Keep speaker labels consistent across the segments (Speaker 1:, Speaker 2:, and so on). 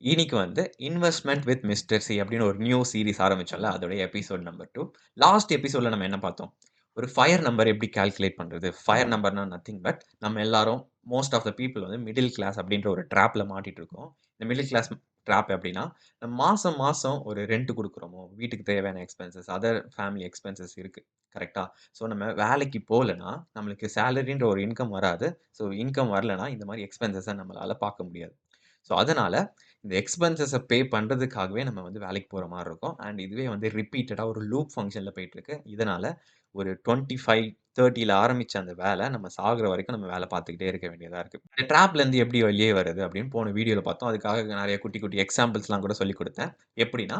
Speaker 1: இன்னைக்கு வந்து investment with mister C அப்படின்னு ஒரு நியூ சீரிஸ் ஆரம்பிச்சோம்ல. அதோடைய எபிசோட் நம்பர் 2. லாஸ்ட் எபிசோட்ல நம்ம என்ன பார்த்தோம்? ஒரு ஃபயர் நம்பர் எப்படி கால்குலேட் பண்றது? ஃபயர் நம்பர்னா நத்திங் பட் நம்ம எல்லாரும் மோஸ்ட் ஆஃப் த பீப்பிள் வந்து மிடில் கிளாஸ் அப்படின்ற ஒரு ட்ராப்ல மாட்டிட்டு இருக்கோம். இந்த மிடில் கிளாஸ் ட்ராப் எப்படின்னா, நம்ம மாசம் மாசம் ஒரு ரெண்ட் குடுக்குறோமோ, வீட்டுக்கு தேவையான எக்ஸ்பென்சஸ், அதர் ஃபேமிலி எக்ஸ்பென்சஸ் இருக்கு. கரெக்ட்டா? ஸோ நம்ம வேலைக்கு போலன்னா, நம்மளுக்கு சேலரின்ற ஒரு இன்கம் வராது. ஸோ இன்கம் வரலன்னா, இந்த மாரி எக்ஸ்பென்சஸ நம்மளால பார்க்க முடியாது. ஸோ அதனால இந்த எக்ஸ்பென்சஸ பே பண்றதுக்காகவே நம்ம வந்து வேலைக்கு போற மாரி இருக்கும். அண்ட் இதுவே வந்து ரிப்பீட்டடா ஒரு லூப் ஃபங்ஷன்ல போயிட்டுருக்கு. இதனால ஒரு 25, 30ல ஆரம்பிச்ச அந்த வேல நம்ம சாகுற வரைக்கும் நம்ம வேல பார்த்துக்கிட்டே இருக்க வேண்டியதா இருக்கு. இந்த ட்ராப்லேருந்து எப்படி வெளியே வருது அப்படின்னு போன வீடியோல பார்த்தோம். அதுக்காக நெறைய குட்டி, குட்டி எக்ஸாம்பிள்ஸ்லாம் கூட சொல்லிக் குடுத்தேன். எப்படின்னா,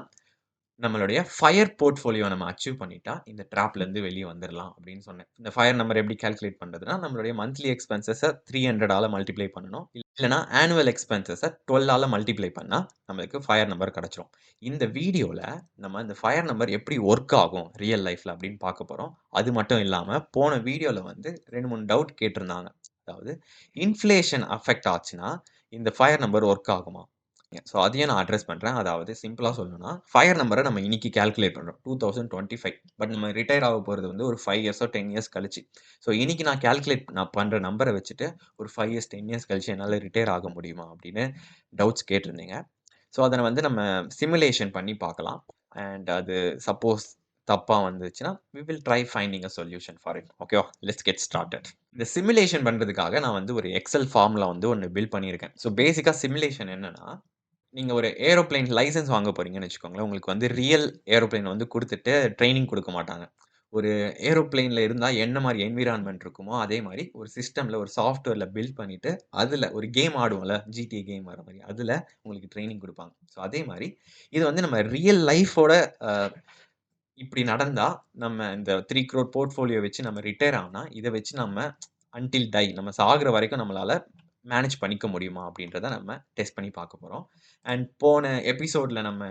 Speaker 1: நம்மளுடைய ஃபயர் போர்ட்ஃபோலியோ நம்ம அச்சீவ் பண்ணிட்டா, இந்த ட்ராப்லேருந்து வெளிய வந்துரலாம் அப்படின்னு சொன்னேன். இந்த ஃபயர் நம்பர் எப்படி கால்குலேட் பண்றதுன்னா, நம்மளுடைய மந்த்லி எக்ஸ்பென்சஸ 300ஆல மல்டிப்ளை பண்ணணும். இல்லன்னா ஆனுவல் எக்ஸ்பென்சஸ 12ஆல மல்டிப்ளை பண்ணா, நம்மளுக்கு ஃபயர் நம்பர் கிடைச்சிரும். இந்த வீடியோல நம்ம இந்த ஃபயர் நம்பர் எப்படி ஒர்க் ஆகும் ரியல் லைஃப்ல அப்படின்னு பார்க்க போறோம். அது மட்டும் இல்லாம, போன வீடியோல வந்து 2, 3 டவுட் கேட்டிருந்தாங்க. அதாவது இன்ஃப்ளேஷன் அஃபெக்ட் ஆச்சுன்னா, இந்த ஃபயர் நம்பர் ஒர்க் ஆகுமா? ஸோ அதையும் நான் அட்ரஸ் பண்றேன். அதாவது சிம்பிளா சொல்லணும்னா, ஃபயர் நம்பர நம்ம இன்னைக்கு கால்குலேட் பண்றோம். 2025 பட் நம்ம ரிட்டயர் ஆக போறது வந்து ஒரு 5 இயர்ஸோ, 10 இயர்ஸ் கழிச்சு. ஸோ இன்னைக்கு நான் பண்ற நம்பர வச்சுட்டு, ஒரு 5 இயர்ஸ், 10 இயர்ஸ் கழிச்சு என்னால ரிட்டயர் ஆக முடியுமா? அப்படின்னு டவுட்ஸ் கேட்டிருந்தீங்க. ஸோ அத வந்து நம்ம சிமுலேஷன் பண்ணி பார்க்கலாம். அண்ட் அது சப்போஸ் தப்பா வந்துச்சுன்னா, we will try finding a solution for it. ஓகேவா? Let's get started. இந்த சிமுலேஷன் பண்றதுக்காக நான் வந்து ஒரு எக்ஸெல் ஃபார்முலா வந்து ஒண்ணு பில்ட் பண்ணியிருக்கேன். ஸோ பேசிக்கா சிமுலேஷன் என்னன்னா, நீங்க ஒரு ஏரோப்ளேன் லைசென்ஸ் வாங்க போறீங்கன்னு வச்சுக்கோங்களேன். உங்களுக்கு வந்து ரியல் ஏரோப்ளேன் வந்து குடுத்துட்டு ட்ரெய்னிங் குடுக்க மாட்டாங்க. ஒரு ஏரோப்ளேன்ல இருந்தா என்ன மாரி என்வைரன்மென்ட் இருக்குமோ, அதே மாரி ஒரு சிஸ்டம்ல ஒரு சாஃப்ட்வேர்ல பில்ட் பண்ணிட்டு, அதுல ஒரு கேம் ஆடுவோம்ல, GTA கேம் வர மாரி, அதுல உங்களுக்கு ட்ரெய்னிங் குடுப்பாங்க. ஸோ அதே மாரி இது வந்து நம்ம ரியல் லைஃபோட அ இப்படி நடந்தா, நம்ம இந்த 3 crore போர்ட்ஃபோலியோ வச்சு நம்ம ரிட்டயர் ஆனா, இத வச்சு நம்ம அன்டில் டை நம்ம சாகுற வரைக்கும் நம்மளால மேனேஜ் பண்ணிக்க முடியுமா? அப்படின்றத நம்ம டெஸ்ட் பண்ணி பார்க்க போறோம். அண்ட் போன எபிசோட்ல நம்ம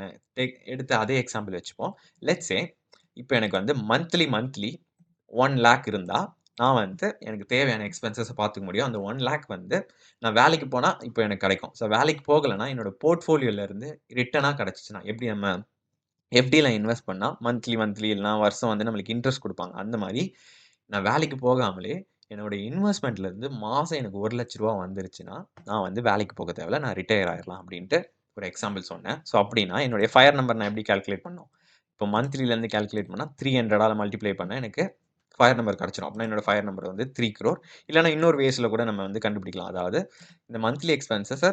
Speaker 1: எடுத்த அதே எக்ஸாம்பிள் வச்சுப்போம். லெட்ஸ் சே இப்ப எனக்கு வந்து மந்த்லி 1,00,000 இருந்தா, நான் வந்து எனக்கு தேவையான எக்ஸ்பென்சஸ பார்த்துக்க முடியும். அந்த 1,00,000 வந்து நான் வேலைக்கு போனா இப்ப எனக்கு கிடைக்கும். ஸோ வேலைக்கு போகலன்னா, என்னோட போர்ட்ஃபோலியோல இருந்து ரிட்டர்னா கிடைச்சுச்சுன்னா, எப்படி நம்ம எஃப்டில இன்வெஸ்ட் பண்ணா மந்த்லி இல்லன்னா வருஷம் வந்து நம்மளுக்கு இன்ட்ரெஸ்ட் குடுப்பாங்க. அந்த மாரி நான் வேலைக்கு போகாமலே என்னோட இன்வெஸ்ட்மென்ட்ல இருந்து மாசம் எனக்கு ரூ. 1,00,000 வந்துருச்சுன்னா, நான் வந்து வேலைக்கு போக தேவையில்ல. நான் ரிட்டயர் ஆயிரலாம் அப்டின்ட்டு ஒரு எக்ஸாம்பிள் சொன்னேன். ஸோ அப்டின்னா என்னுடைய ஃபயர் நம்பர் நான் எப்படி கால்குலேட் பண்ணணும்? இப்போ மந்த்லிலருந்து கால்குலேட் பண்ணா 300ஆல மல்டிப்ளை பண்ணா எனக்கு ஃபயர் நம்பர் கிடைச்சிரும். அப்டின்னா என்னோட ஃபயர் நம்பர் வந்து 3 crore. இல்லன்னா இன்னொரு வேஸ்ல கூட நம்ம வந்து கண்டுபிடிக்கலாம். அதாவது இந்த மந்த்லி எக்ஸ்பென்சஸ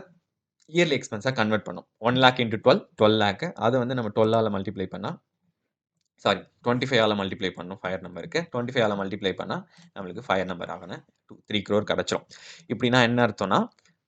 Speaker 1: இயர்லி எக்ஸ்பென்ஸா கன்வெர்ட் பண்ணணும். 1,00,000 இன்டூ 12 12,00,000 அத வந்து நம்ம 12ஆல மல்டிப்ளை பண்ணா சாரி 25ஆல மல்டிப்ளை பண்ணணும் ஃபயர் நம்பருக்கு. 25ஆல மல்டிப்ளை பண்ணா நம்மளுக்கு ஃபயர் நம்பர் ஆன 3 crore கிடைச்சிரும். இப்படின்னா என்ன அர்த்தம்னா,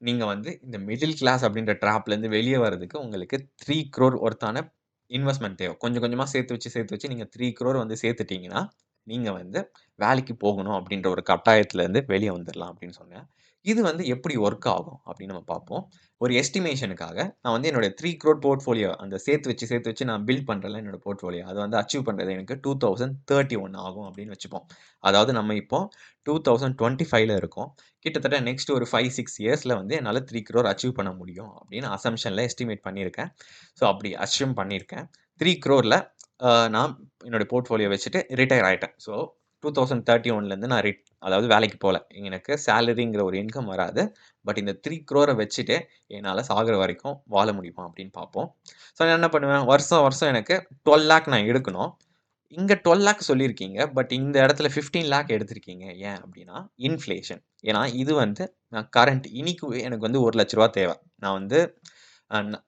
Speaker 1: நீங்க வந்து இந்த மிடில் கிளாஸ் அப்படின்ற ட்ராப்லேருந்து வெளிய வரதுக்கு உங்களுக்கு 3 crore ஒர்த்தான இன்வெஸ்ட்மென்ட் தேவை. கொஞ்சம் கொஞ்சமா சேர்த்து வச்சு நீங்க 3 crore வந்து சேர்த்துட்டீங்கன்னா, நீங்க வந்து வேலைக்கு போகணும் அப்படின்ற ஒரு கட்டாயத்திலேருந்து வெளிய வந்துரலாம் அப்படின்னு சொன்னேன். இது வந்து எப்படி ஒர்க் ஆகும் அப்படின்னு நம்ம பார்ப்போம். ஒரு எஸ்டிமேஷனுக்காக நான் வந்து என்னோட 3 crore போர்ட்ஃபோலியோ அந்த சேர்த்து வச்சு நான் பில்ட் பண்றேன்ல என்னோட போர்ட்ஃபோலியோ. அத வந்து அச்சீவ் பண்றது எனக்கு 2031 ஆகும் அப்படின்னு வச்சுப்போம். அதாவது நம்ம இப்போ 2025ல இருக்கோம். கிட்டத்தட்ட நெக்ஸ்ட் ஒரு 5, 6 இயர்ஸ்ல வந்து என்னால 3 crore அச்சீவ் பண்ண முடியும் அப்படின்னு அசம்ப்ஷன்ல எஸ்டிமேட் பண்ணியிருக்கேன். ஸோ அப்படி அஸ்யூம் பண்ணியிருக்கேன். 3 crore நான் என்னோட போர்ட்ஃபோலியோ வச்சுட்டு ரிட்டயர் ஆயிட்டேன். ஸோ 2031லேருந்து நான் அதாவது வேலைக்கு போல. எனக்கு சேலரிங்கிற ஒரு இன்கம் வராது. பட் இந்த 3 crore வச்சுட்டு என்னால சாகுற வரைக்கும் வாழ முடியுமா அப்படின்னு பார்ப்போம். ஸோ நான் என்ன பண்ணுவேன், வருஷம் எனக்கு 12,00,000 நான் எடுக்கணும். இங்க 12,00,000 சொல்லியிருக்கீங்க. பட் இந்த இடத்துல 15,00,000 எடுத்திருக்கீங்க. ஏன் அப்படின்னா, இன்ஃப்ளேஷன். ஏன்னா இது வந்து நான் கரண்ட் இன்னைக்கு எனக்கு வந்து ரூ. 1,00,000 தேவை. நான் வந்து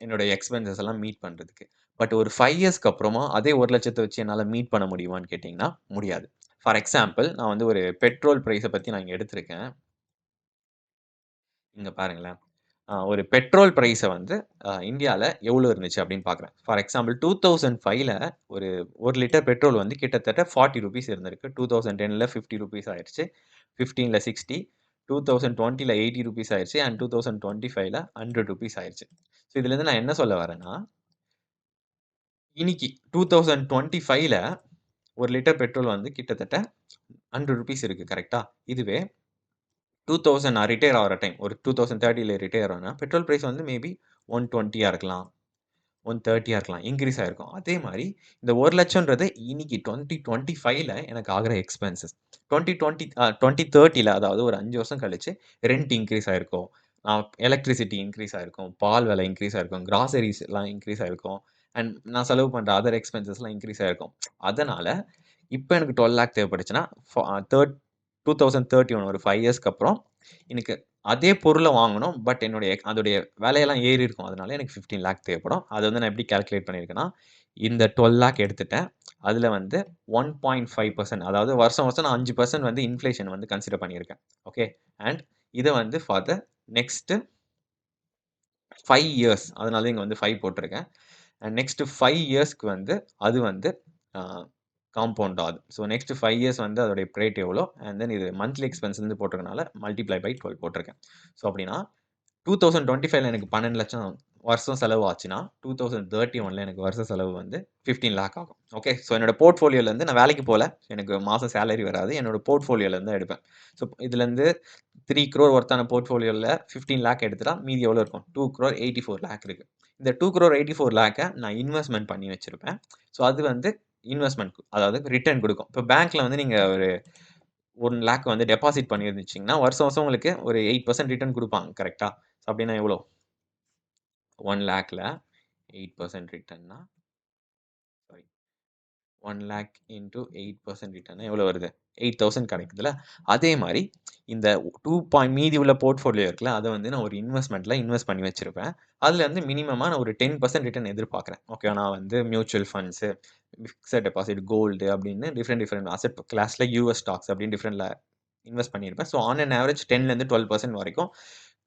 Speaker 1: என்னுடைய எக்ஸ்பென்சஸ் எல்லாம் மீட் பண்றதுக்கு. பட் ஒரு 5 இயர்ஸ்க்கு அப்புறமா அதே 1,00,000 வச்சு என்னால மீட் பண்ண முடியுமான்னு கேட்டீங்கன்னா, முடியாது. ஃபார் எக்ஸாம்பிள் நான் வந்து ஒரு பெட்ரோல் பிரைஸ பத்தி நான் இங்க எடுத்திருக்கேன். இங்க பாருங்களேன். ஒரு பெட்ரோல் பிரைஸ வந்து இந்தியால எவ்வளோ இருந்துச்சு அப்படின்னு பார்க்குறேன். ஃபார் எக்ஸாம்பிள் 2005ல ஒரு 1 லிட்டர் பெட்ரோல் வந்து கிட்டத்தட்ட ₹40 இருந்திருக்கு. 2010ல ₹50 ஆயிருச்சு. 15ல 60, 2020ல ₹80 ஆயிருச்சு. அண்ட் 2025ல ₹100 ஆயிருச்சு. ஸோ இதுலருந்து நான் என்ன சொல்ல வரேன்னா, இன்னைக்கு 2025ல 1 லிட்டர் பெட்ரோல் வந்து கிட்டத்தட்ட ₹100 இருக்கு. கரெக்ட்டா? இதுவே 2000 நான் ரிட்டயர் ஆகுற டைம் ஒரு 2030ல ரிட்டயர் ஆனா, பெட்ரோல் பிரைஸ் வந்து மேபி 120 இருக்கலாம். 130 இருக்கலாம். இன்கிரீஸ் ஆயிருக்கும். அதே மாரி இந்த 1,00,000ன்றது இன்னைக்கு 2025ல எனக்கு ஆகுற எக்ஸ்பென்சஸ். 2030ல அதாவது ஒரு 5 வருஷம் கழிச்சு ரென்ட் இன்கிரீஸ் ஆயிருக்கும். எலக்ட்ரிசிட்டி இன்கிரீஸ் ஆயிருக்கும். பால் விலை இன்கிரீஸ் ஆயிருக்கும். கிராசரிஸ்லாம் இன்கிரீஸ் ஆயிருக்கும். அண்ட் நான் செலவு பண்ற அதர் எக்ஸ்பென்சஸ்லாம் இன்கிரீஸ் ஆயிருக்கும். அதனால இப்ப எனக்கு 12,00,000 தேவைப்பட்டுச்சுன்னா, ஃப தேர்ட் 2031 ஒரு 5 இயர்ஸ்க்கு அப்புறம் எனக்கு அதே பொருள வாங்கணும். பட் என்னுடைய அதோடைய விலையெல்லாம் ஏறியிருக்கும். அதனால எனக்கு 15,00,000 தேவைப்படும். அத வந்து நான் எப்படி கால்குலேட் பண்ணியிருக்கேன்னா, இந்த 12,00,000 எடுத்துட்டேன். அதுல வந்து 1.5% அதாவது வருஷம் வருஷம் நான் 5% வந்து இன்ஃப்ளேஷன் வந்து கன்சிடர் பண்ணியிருக்கேன். ஓகே. அண்ட் இத வந்து ஃபார் த நெக்ஸ்ட் 5 இயர்ஸ் அதனால தான் இங்க வந்து 5 போட்டிருக்கேன். அண்ட் நெக்ஸ்ட் 5 இயர்ஸ்க்கு வந்து அது வந்து அ காம்பவுண்ட் ஆகுது. ஸோ நெக்ஸ்ட் 5 இயர்ஸ் வந்து அதோடைய ரேட் எவ்வளோ? அண்ட் தென் இது மந்த்லி எக்ஸ்பென்ஸ்லேருந்து போட்டிருக்கனால மல்டிப்ளை பை 12 போட்டிருக்கேன். ஸோ அப்படின்னா 2025ல எனக்கு 12,00,000 வருஷம் செலவு ஆச்சுன்னா, 2031ல எனக்கு வருஷ செலவு வந்து 15,00,000 ஆகும். ஓகே. ஸோ என்னோட போர்ட்ஃபோலியோலேருந்து நான் வேலைக்கு போல. எனக்கு மாசம் சேலரி வராது. என்னோட போர்ட்ஃபோலியோலேருந்து தான் எடுப்பேன். ஸோ இதுலேருந்து 3 crore ஒர்த்தான போர்ட்ஃபோலியோல 15,00,000 எடுத்துட்டா மீதி எவ்வளோ இருக்கும்? 2,84,00,000 இருக்கு. இந்த 2,84,00,000 நான் இன்வெஸ்ட்மென்ட் பண்ணி வச்சிருப்பேன். ஸோ அது வந்து இன்வெஸ்ட்மென்ட் அதாவது ரிட்டர்ன் குடுக்கும். இப்ப பேங்க்ல வந்து நீங்க ஒரு 1,00,000 வந்து டெபாசிட் பண்ணியிருந்துச்சீங்கன்னா, வருஷம் வருஷம் உங்களுக்கு ஒரு 8% ரிட்டர்ன் குடுப்பாங்க. கரெக்ட்டா? ஸோ அப்டின்னா எவ்வளோ? 1,00,000ல 8% ரிட்டர்ன்னா சாரி 1,00,000 இன்டூ 8% ரிட்டர்ன்னா எவ்வளோ வருது? 8,000 கிடைக்குதுல்ல. அதே மாரி இந்த 2 மீதி உள்ள போர்ட்ஃபோலியோ இருக்குல்ல, அத வந்து நான் ஒரு இன்வெஸ்ட்மென்ட்ல இன்வெஸ்ட் பண்ணி வச்சிருப்பேன். அதுல இருந்து மினிமமா நான் ஒரு 10% ரிட்டர்ன் எதிர்பார்க்குறேன். ஓகேவா? நான் வந்து mutual funds, fixed deposit, gold அப்படின்னு டிஃபரெண்ட் அசெட் கிளாஸ்ல யுஎஸ் ஸ்டாக்ஸ் அப்படின்னு டிஃபரெண்ட்ல இன்வெஸ்ட் பண்ணியிருப்பேன். ஸோ ஆன் அன் ஆவரேஜ் 10லேருந்து 12% வரைக்கும்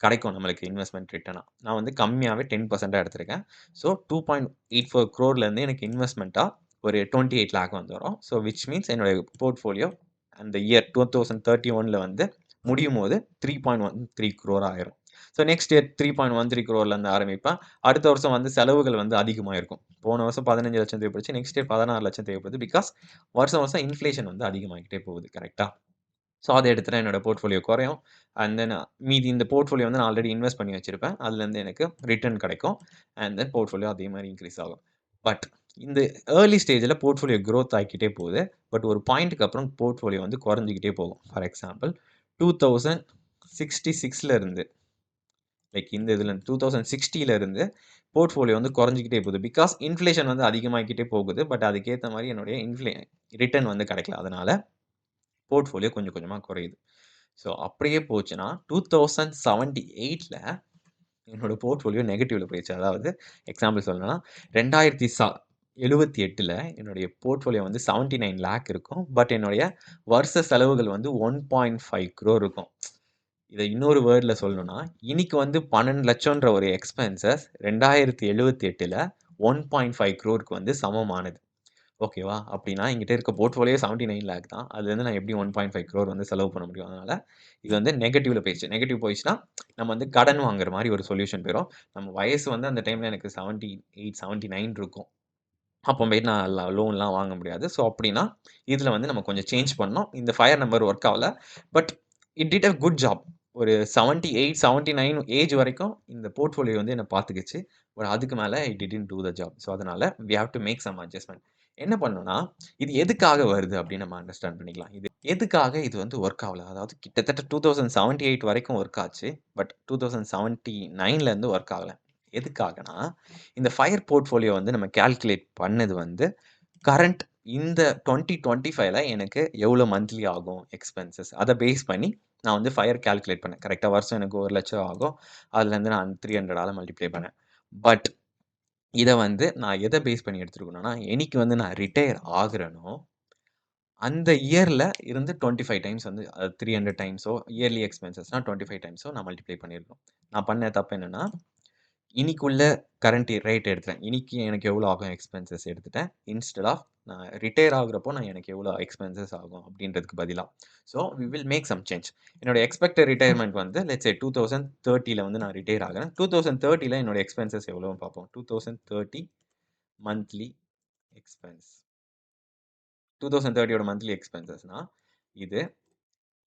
Speaker 1: கிடைக்கும் நம்மளுக்கு இன்வெஸ்ட்மென்ட் ரிட்டர்னா. நான் வந்து கம்மியாவே 10%ஆ எடுத்திருக்கேன். ஸோ 2.84 crore எனக்கு இன்வெஸ்ட்மென்ட்டா ஒரு 28,00,000 வந்து வரும். ஸோ விச் மீன்ஸ் என்னுடைய போர்ட்ஃபோலியோ அந்த இயர் 2031ல வந்து முடியும்போது 3.13 crore ஆயிரும். ஸோ நெக்ஸ்ட் இயர் 3.13 crore ஆரம்பிப்பேன். அடுத்த வருஷம் வந்து செலவுகள் வந்து அதிகமா இருக்கும். போன வருஷம் 15,00,000 தேவைப்பட்டுச்சு. நெக்ஸ்ட் இயர் 16,00,000 தேவைப்படுது. பிகாஸ் வருஷம் வருஷம் இன்ஃப்ளேஷன் வந்து அதிகமாகிட்டே போகுது. கரெக்ட்டா? ஸோ அத எடுத்துட்டா என்னோட போர்ட்ஃபோலியோ குறையும். அண்ட் தென் மீதி இந்த போர்ட்ஃபோலியோ வந்து நான் ஆல்ரெடி இன்வெஸ்ட் பண்ணி வச்சிருப்பேன். அதுலேருந்து எனக்கு ரிட்டர்ன் கிடைக்கும். அண்ட் தென் போர்ட்ஃபோலியோ அதே மாரி இன்கிரீஸ் ஆகும். பட் இந்த ஏர்லி ஸ்டேஜ்ல போர்ட்ஃபோலியோ குரோத் ஆகிக்கிட்டே போகுது. பட் ஒரு பாயிண்ட்க்கு அப்புறம் போர்ட்ஃபோலியோ வந்து குறைஞ்சுக்கிட்டே போகும். ஃபார் எக்ஸாம்பிள் 2066ல இருந்து லைக் இந்த இதுல 2060ல இருந்து போர்ட்ஃபோலியோ வந்து குறைஞ்சுக்கிட்டே போகுது. பிகாஸ் இன்ஃப்ளேஷன் வந்து அதிகமாகிக்கிட்டே போகுது. பட் அதுக்கேத்த மாரி என்னுடைய ரிட்டர்ன் வந்து கிடைக்கல. அதனால போர்ட்ஃபோலியோ கொஞ்சம் கொஞ்சமா குறையுது. ஸோ அப்படியே போச்சுன்னா 2078ல என்னோட போர்ட்ஃபோலியோ நெகட்டிவ்ல போயிருச்சு. அதாவது எக்ஸாம்பிள் சொல்லணும்னா 2078ல என்னுடைய போர்ட்ஃபோலியோ வந்து 79,00,000 இருக்கும். பட் என்னுடைய வருஷ செலவுகள் வந்து 1.5 crore இருக்கும். இத இன்னொரு வேர்ட்ல சொல்லணும்னா, இன்னைக்கு வந்து 12,00,000ன்ற ஒரு எக்ஸ்பென்சஸ் 2078ல 1.5 crore வந்து சமமானது. ஓகேவா? அப்டின்னா என்கிட்ட இருக்க போர்ட்ஃபோலியோ 79,00,000 தான். அதுலருந்து நான் எப்படி 1.5 crore வந்து செலவு பண்ண முடியும்? அதனால இது வந்து நெகட்டிவ்ல போயிருச்சு. நெகட்டிவ் போயிருச்சுன்னா, நம்ம வந்து கடன் வாங்குற மாரி ஒரு சொல்யூஷன் போயிரும். நம்ம வயசு வந்து அந்த டைம்ல எனக்கு 78, 79 இருக்கும். அப்போ போயிட்டு நான் லோன்லாம் வாங்க முடியாது. ஸோ அப்டின்னா, இதுல வந்து நம்ம கொஞ்சம் சேஞ்ச் பண்ணோம். இந்த ஃபயர் நம்பர் ஒர்க் ஆவல. But it did a good job. ஒரு 78, 79 ஏஜ் வரைக்கும் இந்த போர்ட்ஃபோலியோ வந்து என்ன பார்த்துக்கிச்சு. பட் அதுக்கு மேல it didn't do the job. So அதனால we have to make some adjustment. என்ன பண்ணணும்னா, இது எதுக்காக வருது அப்டின்னு நம்ம அண்டர்ஸ்டாண்ட் பண்ணிக்கலாம். இது எதுக்காக இது வந்து ஒர்க் ஆவல? அதாவது கிட்டத்தட்ட 2078 வரைக்கும் ஒர்க் ஆச்சு. பட் 2079ல இருந்து ஒர்க் ஆகல. எதுக்காகனா, இந்த ஃபயர் போர்ட்ஃபோலியோ வந்து நம்ம கால்குலேட் பண்ணது வந்து கரண்ட் இந்த 2025ல எனக்கு எவ்வளோ மந்த்லி ஆகும் எக்ஸ்பென்சஸ். அத பேஸ் பண்ணி நான் வந்து ஃபயர் கால்குலேட் பண்ணேன். கரெக்ட்டா வருஷம் எனக்கு 1,00,000 ஆகும். அதுலேருந்து நான் 300ஆல மல்டிப்ளை பண்ணேன். பட் இத வந்து நான் எத பேஸ் பண்ணி எடுத்துருக்கணும்னா, என்னைக்கு வந்து நான் ரிட்டயர் ஆகுறேனோ, அந்த இயர்ல இருந்து 25 டைம்ஸ் வந்து 300 டைம்ஸோ, இயர்லி எக்ஸ்பென்சஸ்னா 25 டைம்ஸோ நான் மல்டிப்ளை பண்ணியிருக்கணும். நான் பண்ண தப்பு என்னன்னா, இன்னைக்குள்ள கரண்ட் ரேட் எடுத்துட்டேன். இன்னைக்கு எனக்கு எவ்வளோ ஆகும் எக்ஸ்பென்சஸ் எடுத்துட்டேன். இன்ஸ்டெட் ஆஃப் நான் ரிட்டயர் ஆகுறப்போ நான் எனக்கு எவ்வளோ எக்ஸ்பென்சஸ் ஆகும் அப்படின்றதுக்கு பதிலா. So we will make some change. என்னோட எக்ஸ்பெக்டட் ரிட்டயர்மென்ட் வந்து லெட்ஸ் சே 2030ல வந்து நான் ரிட்டயர் ஆகுறேன். 2030ல என்னோட எக்ஸ்பென்சஸ் எவ்வளோன்னு பார்ப்போம். 2030 மந்த்லி எக்ஸ்பென்ஸ். 2030யோட மந்த்லி எக்ஸ்பென்சஸ்னா இது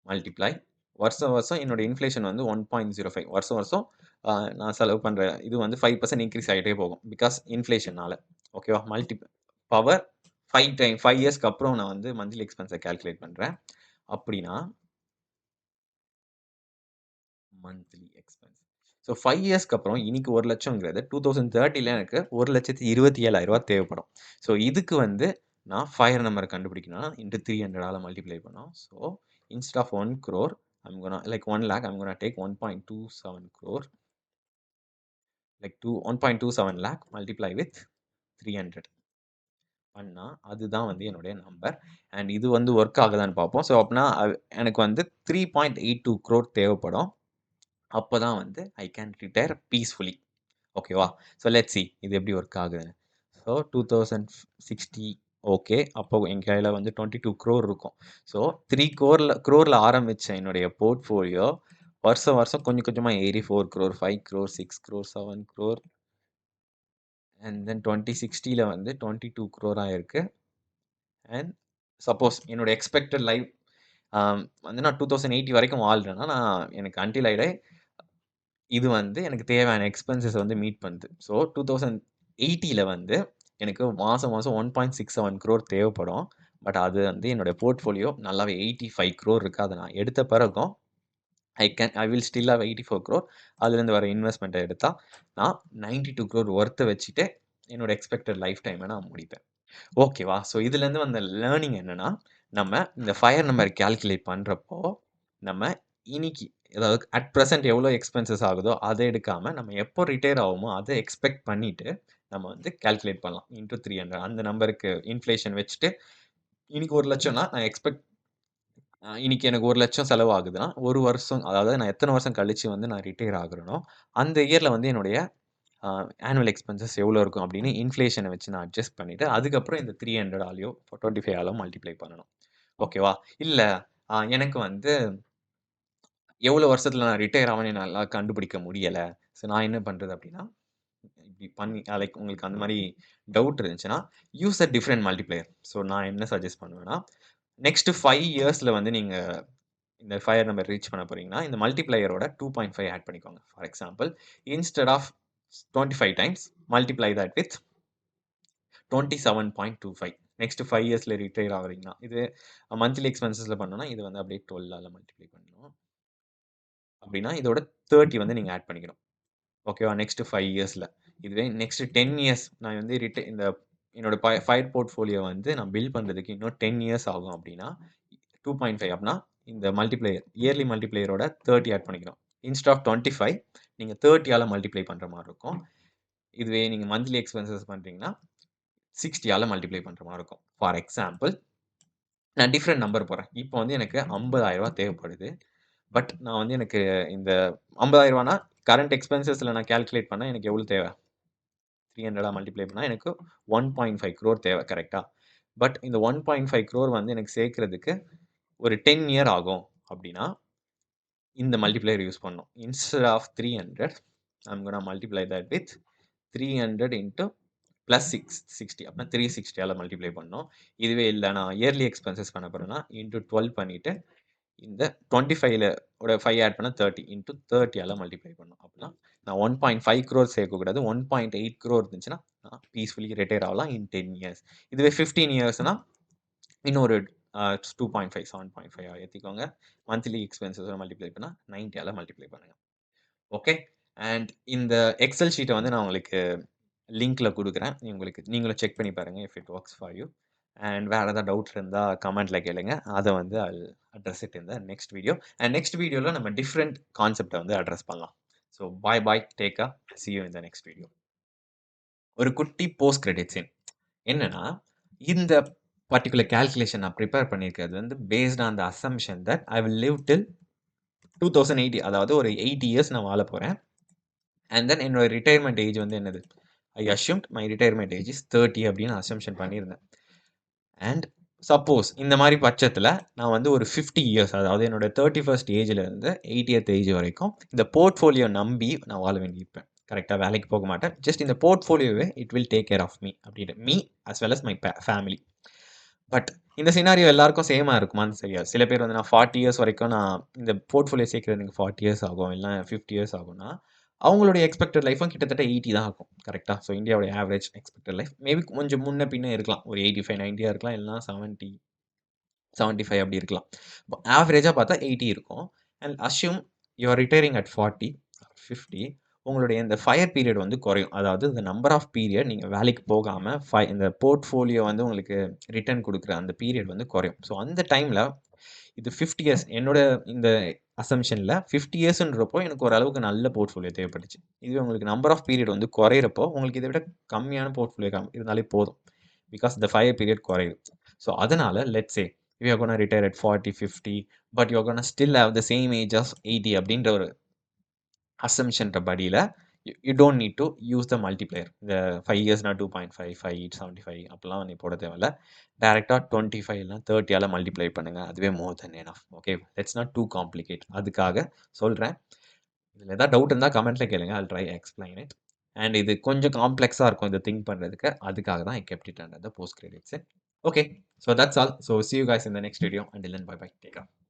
Speaker 1: மல்டிப்ளை வருஷம் வருஷம் என்னோட இன்ஃப்ளேஷன் வந்து 1.05 வருஷம் வருஷம் நான் செலவு பண்ற இது வந்து 5% இன்க்ரீஸ் ஆயிட்டே போகும். பிகாஸ் இன்ஃப்ளேஷனால. ஓகேவா? பவர் 5 இயர்ஸ்க்கு அப்புறம் நான் வந்து மந்த்லி எக்ஸ்பென்ஸ கால்குலேட் பண்றேன். அப்படின்னா மந்த்லி எக்ஸ்பென்ஸ். ஸோ 5 இயர்ஸ்க்கு அப்புறம் இன்னைக்கு 1,00,000ங்கிறது 2030ல எனக்கு ரூ. 1,27,000 தேவைப்படும். ஸோ இதுக்கு வந்து நான் ஃபயர் நம்பர கண்டுபிடிக்கணும்னா இன்டு 300ஆல மல்டிப்ளை பண்ணணும். So instead of 1 crore I'm gonna like 1 lakh I'm gonna take 1.27 crore like 1.27 lakh multiply with 300 பண்ணா அதுதான் வந்து என்னுடைய நம்பர். அண்ட் இது வந்து ஒர்க் ஆகுதான்னு பார்ப்போம். ஸோ அப்பன்னா எனக்கு வந்து 3.82 crore தேவைப்படும். அப்பதான் வந்து ஐ கேன் ரிட்டயர் பீஸ்ஃபுல்லி. ஓகேவா? ஸோ லெட்ஸ் சி இது எப்படி ஒர்க் ஆகுதுன்னு. So 2060 okay. அப்போ என் கையில வந்து 22 crore இருக்கும். ஸோ 3 crore ஆரம்பிச்ச என்னுடைய போர்ட்ஃபோலியோ வருஷம் வருஷம் கொஞ்சம் கொஞ்சமா ஏறி 4 crore, 5 crore, 6 crore, 7 crore and then 2060ல வந்து 22 crore ஆயிருக்கு. அண்ட் சப்போஸ் என்னோட எக்ஸ்பெக்டட் லைஃப் வந்து நான் 2080 வரைக்கும் வாழ்றேன்னா, நான் எனக்கு அன்டில் ஐ டை இது வந்து எனக்கு தேவையான எக்ஸ்பென்சஸ் வந்து மீட் பண்ணுது. ஸோ 2080ல வந்து எனக்கு மாசம் மாசம் 1.67 crore தேவைப்படும். பட் அது வந்து என்னோட போர்ட்ஃபோலியோ நல்லாவே 85 crore இருக்கு. அத நான் எடுத்த பிறகும் I will still have 84 crore. அதுலேருந்து வர இன்வெஸ்ட்மெண்ட்ட எடுத்தா நான் 92 crore ஒர்த்த வச்சுட்டு என்னோட எக்ஸ்பெக்டட் லைஃப் டைம நான் முடிப்பேன். ஓகேவா? ஸோ இதுலேருந்து வந்த லேர்னிங் என்னன்னா, நம்ம இந்த ஃபயர் நம்பர் கால்குலேட் பண்றப்போ, நம்ம இன்னைக்கு அதாவது அட் பிரசன்ட் எவ்வளோ எக்ஸ்பென்சஸ் ஆகுதோ, அத எடுக்காம நம்ம எப்போ ரிட்டயர் ஆவோமோ, அத எக்ஸ்பெக்ட் பண்ணிட்டு நம்ம வந்து கால்குலேட் பண்ணலாம். இன்டூ 300 அந்த நம்பருக்கு இன்ஃப்ளேஷன் வச்சுட்டு, இன்னைக்கு 1,00,000னா நான் எக்ஸ்பெக்ட் இன்னைக்கு எனக்கு 1,00,000 செலவாகுதுன்னா, 1 வருஷம் அதாவது நான் எத்தன வருஷம் கழிச்சு வந்து நான் ரிட்டயர் ஆகுறேனோ, அந்த இயர்ல வந்து என்னுடைய ஆனுவல் எக்ஸ்பென்சஸ் எவ்வளோ இருக்கும் அப்படின்னு இன்ஃப்ளேஷனை வச்சு நான் அட்ஜஸ்ட் பண்ணிட்டு அதுக்கப்புறம் இந்த 300 ஆலையோ 25 ஆலோ மல்டிப்ளை பண்ணணும். ஓகேவா? இல்ல எனக்கு வந்து எவ்வளோ வருஷத்துல நான் ரிட்டயர் ஆவேன்னு என்னால கண்டுபிடிக்க முடியல. ஸோ நான் என்ன பண்றது அப்படின்னா, இப்படி பண்ணி லைக் உங்களுக்கு அந்த மாரி டவுட் இருந்துச்சுன்னா, யூஸ் அ டிஃபரெண்ட் மல்டிப்ளையர். ஸோ நான் என்ன சஜெஸ்ட் பண்ணுவேன்னா, நெக்ஸ்ட் 5 இயர்ஸ்ல வந்து நீங்க இந்த ஃபயர் நம்பர் ரீச் பண்ண போறீங்கன்னா, இந்த மல்டிப்ளையரோட 2.5 ஆட் பண்ணிக்கோங்க. For example, instead of 25 times multiply that with 27.25 next 5 இயர்ஸ்ல ரிட்டயர் ஆகுறீங்கன்னா, இது மந்த்லி எக்ஸ்பென்சஸ்ல பண்ணோம்னா, இது வந்து அப்படியே 12ஆல மல்டிப்ளை பண்ணணும். அப்படின்னா இதோட 30 வந்து நீங்க ஆட் பண்ணிக்கணும். ஓகேவா? நெக்ஸ்ட் 5 இயர்ஸ்ல. இதுவே நெக்ஸ்ட் 10 இயர்ஸ் நான் வந்து இந்த என்னோட ஃபயர் போர்ட்ஃபோலியோ வந்து நான் பில்ட் பண்றதுக்கு இன்னும் 10 இயர்ஸ் ஆகும் அப்படின்னா, 2.5 அப்படின்னா இந்த மல்டிப்ளையர் இயர்லி மல்டிப்ளையரோட 30 ஆட் பண்ணிக்கணும். இன்ஸ்டெட் ஆஃப் 25 நீங்க 30ஆல மல்டிப்ளை பண்ற மாரி இருக்கும். இதுவே நீங்க மந்த்லி எக்ஸ்பென்சஸ் பண்றீங்கன்னா 60ஆல மல்டிப்ளை பண்ற மாரி இருக்கும். ஃபார் எக்ஸாம்பிள் நான் டிஃபரெண்ட் நம்பர் போடுறேன். இப்போ வந்து எனக்கு ரூ. 50,000 தேவைப்படுது. பட் நான் வந்து எனக்கு இந்த ரூ. 50,000னா கரண்ட் எக்ஸ்பென்சஸ்ல நான் கால்குலேட் பண்ணா எனக்கு எவ்வளோ தேவை? 300ஆ மல்டிப்ளை பண்ணா எனக்கு 1.5 crore தேவை. கரெக்ட்டா? பட் இந்த 1.5 crore வந்து எனக்கு சேர்க்கிறதுக்கு ஒரு 10 இயர் ஆகும் அப்படின்னா, இந்த மல்டிப்ளையர் யூஸ் பண்ணணும். Instead of 300 I'm gonna multiply that with 300 into plus 60 அப்படின்னா 360ஆல மல்டிப்ளை பண்ணணும். இதுவே இல்ல நான் இயர்லி எக்ஸ்பென்சஸ் பண்ண போறேன்னா, இன்டூ 12 பண்ணிட்டு இந்த 25ல ஓட 5 ஆட் பண்ணா 30 இன்டூ 30ஆல மல்டிப்ளை பண்ணணும். அப்படின்னா நான் 1.5 crore சேர்க்கக்கூடாது. 1.8 crore இருந்துச்சுன்னா, நான் பீஸ்ஃபுல்லி ரிட்டயர் ஆகலாம் இன் 10 இயர்ஸ். இதுவே 15 இயர்ஸ்னா இன்னொரு 2.5 7.5 ஏத்திக்கோங்க. மந்த்லி எக்ஸ்பென்சஸ மல்டிப்ளை பண்ணா 90ஆல மல்டிப்ளை பண்ணுங்க. ஓகே. அண்ட் இந்த எக்ஸெல் ஷீட்ட வந்து நான் உங்களுக்கு லிங்க்ல குடுக்குறேன். நீங்களும் செக் பண்ணி பாருங்க if it works for you. And வேற ஏதாவது டவுட்ஸ் இருந்தா கமெண்ட்ல கேளுங்க. அத வந்து I'll address it in the next video. And next வீடியோல நம்ம டிஃபரெண்ட் கான்செப்ட்ட வந்து அட்ரஸ் பண்ணலாம். So bye take care. See you in the next video. ஒரு குட்டி போஸ்ட் கிரெடிட் சீன். என்னன்னா, இந்த பர்ட்டிகுலர் கால்குலேஷன் நான் பிரிப்பேர் பண்ணியிருக்கிறது வந்து based on the assumption that I will live till 2080 அதாவது ஒரு 80 இயர்ஸ் நான் வாழப் போறேன். அண்ட் தென் என்னோட ரிட்டயர்மென்ட் ஏஜ் வந்து என்னது? I assumed my retirement age is 30 அப்படின்னு அசம்ப்ஷன் பண்ணியிருந்தேன். அண்ட் சப்போஸ் இந்த மாரி பட்சத்தில நான் வந்து ஒரு 50 இயர்ஸ் அதாவது என்னோட 31st ஏஜ்ல இருந்து 80த் ஏஜ் வரைக்கும் இந்த போர்ட்ஃபோலியோ நம்பி நான் வாழ வேண்டியிருப்பேன். கரெக்ட்டா? வேலைக்கு போக மாட்டேன். ஜஸ்ட் இந்த போர்ட்ஃபோலியோவே it will take care of me அப்படின்னு. Me as well as my family. But இந்த சினாரியோ எல்லாருக்கும் சேமா இருக்குமான்னு தெரியாது. சில பேர் வந்து நான் 40 இயர்ஸ் வரைக்கும் நான் இந்த போர்ட்ஃபோலியோ சேர்க்கிறது எனக்கு 40 இயர்ஸ் ஆகும். இல்ல 50 இயர்ஸ் ஆகும்னா, அவங்களுடைய எக்ஸ்பெக்டட் லைஃப்பும் கிட்டத்தட்ட 80 தான் ஆகும். கரெக்ட்டா? ஸோ இந்தியாவோட ஆவரேஜ் எக்ஸ்பெக்டட் லைஃப் மேபி கொஞ்சம் முன்ன பின்ன இருக்கலாம். ஒரு 85, 90 இருக்கலாம். இல்லனா 70, 75 அப்படி இருக்கலாம். ஆவரேஜா பார்த்தா 80 இருக்கும். And assume you are retiring at 40, 50 உங்களுடைய இந்த ஃபயர் பீரியட் வந்து குறையும். அதாவது இந்த நம்பர் ஆஃப் பீரியட் நீங்க வேலைக்கு போகாம இந்த போர்ட்ஃபோலியோ வந்து உங்களுக்கு ரிட்டர்ன் குடுக்குற அந்த பீரியட் வந்து குறையும். ஸோ அந்த டைம்ல இது 50 இயர்ஸ் என்னோட இந்த அசம்ப்ஷன்ல 50 இயர்ஸ்ன்றப்போ எனக்கு ஓரளவுக்கு நல்ல போர்ட்ஃபோலியோ தேவைப்பட்டுச்சு. இதுவே உங்களுக்கு நம்பர் ஆஃப் பீரியட் வந்து குறையிறப்போ, உங்களுக்கு இத விட கம்மியான போர்ட்ஃபோலியோ இருந்தாலே போதும். பிகாஸ் த ஃபயர் பீரியட் குறையுது. ஸோ அதனால let's say you are gonna retire at 40, 50 but you are gonna still have the same age as 80 அப்படின்ற ஒரு அசம்ப்ஷன்ற படியில you don't need to use the multiplier. இந்த 5 இயர்ஸ்னா 2.5, 5, 75 அப்படிலாம் நீ போட தேவையில்ல. டைரக்ட்டா 25 இல்லனா 30ஆல மல்டிப்ளை பண்ணுங்க. அதுவே more than enough. Okay. Let's not to complicate. அதுக்காக சொல்றேன். இதுல ஏதாவது டவுட் இருந்தா கமெண்ட்ல கேளுங்க. I will try explain it. And இது கொஞ்சம் காம்ப்ளெக்ஸா இருக்கும் இத திங்க் பண்றதுக்கு. அதுக்காக தான் I kept it under the post credits. Okay. So that's all. So see you guys in the next video. Until then, bye bye. Take care.